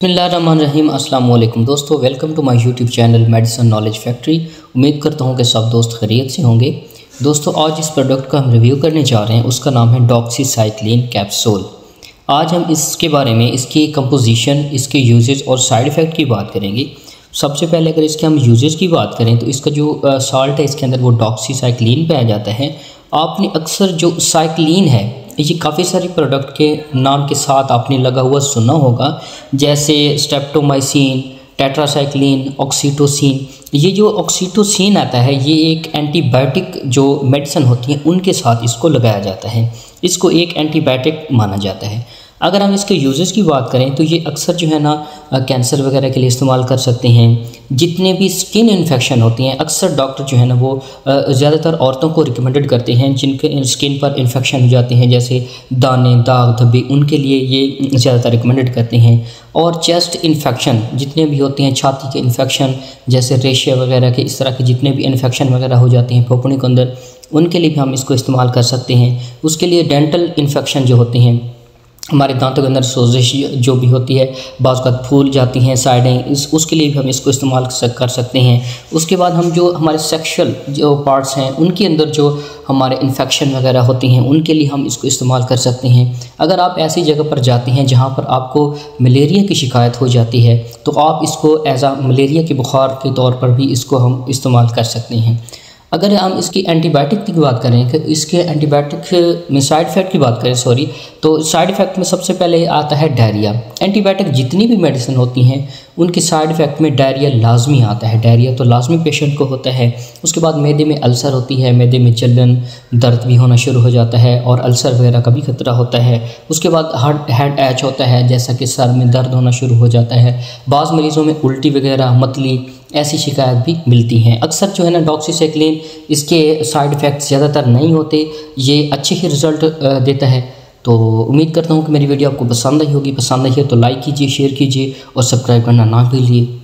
बिस्मिल्लाहिर्रहमानिर्रहीम। अस्सलाम वालेकुम दोस्तों, welcome to my YouTube channel medicine knowledge factory. उम्मीद करता हूँ कि सब दोस्त खैरियत से होंगे। दोस्तों, आज इस प्रोडक्ट का हम रिव्यू करने जा रहे हैं, उसका नाम है डॉक्सीसाइक्लिन कैप्सूल। आज हम इसके बारे में, इसकी कंपोजिशन, इसके यूजेस और साइड इफ़ेक्ट की बात करेंगे। सबसे पहले अगर इसके हम यूजेस की बात करें तो इसका जो साल्ट है इसके अंदर वो डॉक्सीसाइक्लिन पाया जाता है। आपने अक्सर जो साइक्लिन है ये काफ़ी सारे प्रोडक्ट के नाम के साथ आपने लगा हुआ सुना होगा, जैसे स्ट्रेप्टोमाइसिन, टेट्रासाइक्लिन, ऑक्सीटोसिन। ये जो ऑक्सीटोसिन आता है ये एक एंटीबायोटिक जो मेडिसिन होती हैं उनके साथ इसको लगाया जाता है, इसको एक एंटीबायोटिक माना जाता है। अगर हम इसके यूजेस की बात करें तो ये अक्सर जो है ना कैंसर वगैरह के लिए इस्तेमाल कर सकते हैं। जितने भी स्किन इन्फेक्शन होती हैं अक्सर डॉक्टर जो है ना वो ज़्यादातर औरतों को रिकमेंडेड करते हैं जिनके स्किन पर इन्फेक्शन हो जाते हैं, जैसे दाने, दाग, धब्बे, उनके लिए ये ज़्यादातर रिकमेंडेड करते हैं। और चेस्ट इन्फेक्शन जितने भी होते हैं, छाती के इन्फेक्शन जैसे रेशिया वगैरह के, इस तरह के जितने भी इन्फेक्शन वगैरह हो जाते हैं फेफड़ों के अंदर, उनके लिए भी हम इसको इस्तेमाल कर सकते हैं। उसके लिए डेंटल इन्फेक्शन जो होते हैं, हमारे दांतों के अंदर सोजिश जो भी होती है, बाज़ का फूल जाती हैं साइडें, उसके लिए भी हम इसको इस्तेमाल कर सकते हैं। उसके बाद हम जो हमारे सेक्शुअल जो पार्ट्स हैं उनके अंदर जो हमारे इन्फेक्शन वगैरह होती हैं उनके लिए हम इसको इस्तेमाल कर सकते हैं। अगर आप ऐसी जगह पर जाते हैं जहाँ पर आपको मलेरिया की शिकायत हो जाती है तो आप इसको एज आ मलेरिया के बुखार के तौर पर भी इसको हम इस्तेमाल कर सकते हैं। अगर हम इसकी एंटीबायोटिक की बात करें कि इसके एंटीबायोटिक में साइड इफ़ेक्ट की बात करें तो साइड इफ़ेक्ट में सबसे पहले आता है डायरिया। एंटीबायोटिक जितनी भी मेडिसिन होती हैं उनके साइड इफ़ेक्ट में डायरिया लाजमी आता है। डायरिया तो लाजमी पेशेंट को होता है। उसके बाद मैदे में अल्सर होती है, मैदे में जलन, दर्द भी होना शुरू हो जाता है और अल्सर वगैरह का भी खतरा होता है। उसके बाद हेड एच होता है, जैसा कि सर में दर्द होना शुरू हो जाता है। बाज़ मरीज़ों में उल्टी वगैरह, मतली, ऐसी शिकायत भी मिलती हैं। अक्सर जो है ना डॉक्सीसाइक्लिन इसके साइड इफ़ेक्ट ज़्यादातर नहीं होते, ये अच्छे ही रिज़ल्ट देता है। तो उम्मीद करता हूँ कि मेरी वीडियो आपको पसंद आई होगी। पसंद आई है तो लाइक कीजिए, शेयर कीजिए और सब्सक्राइब करना ना भूलिए।